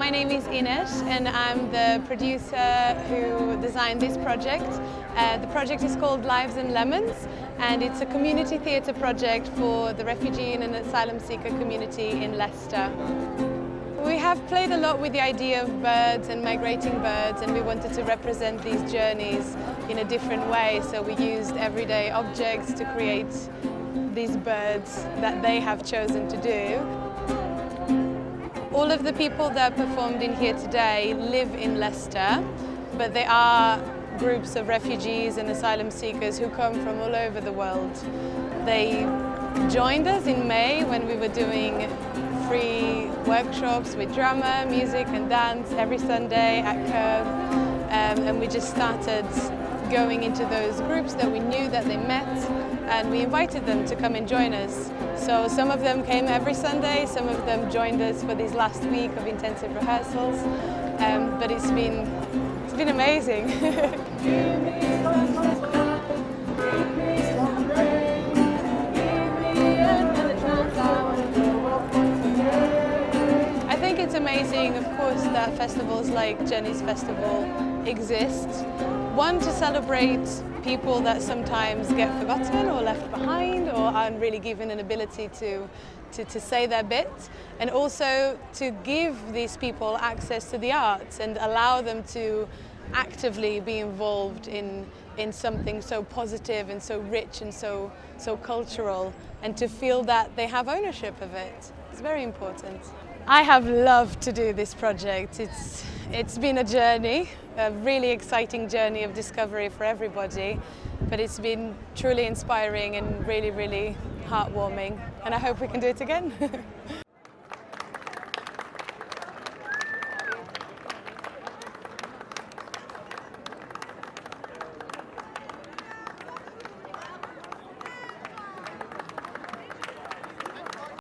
My name is Ines and I'm the producer who designed this project. The project is called Lives and Lemons and it's a community theatre project for the refugee and asylum seeker community in Leicester. We have played a lot with the idea of birds and migrating birds, and we wanted to represent these journeys in a different way, so we used everyday objects to create these birds that they have chosen to do. All of the people that performed in here today live in Leicester, but they are groups of refugees and asylum seekers who come from all over the world. They joined us in May when we were doing free workshops with drama, music and dance every Sunday at Curve, and we just started going into those groups that we knew that they met, and we invited them to come and join us. So some of them came every Sunday, some of them joined us for this last week of intensive rehearsals, but it's been amazing. It's amazing, of course, that festivals like Jenny's Festival exist. One, to celebrate people that sometimes get forgotten or left behind or aren't really given an ability to say their bit, and also to give these people access to the arts and allow them to actively be involved in something so positive and so rich and so cultural, and to feel that they have ownership of it. It's very important. I have loved to do this project. It's been a journey, a really exciting journey of discovery for everybody, but it's been truly inspiring and really, really heartwarming, and I hope we can do it again.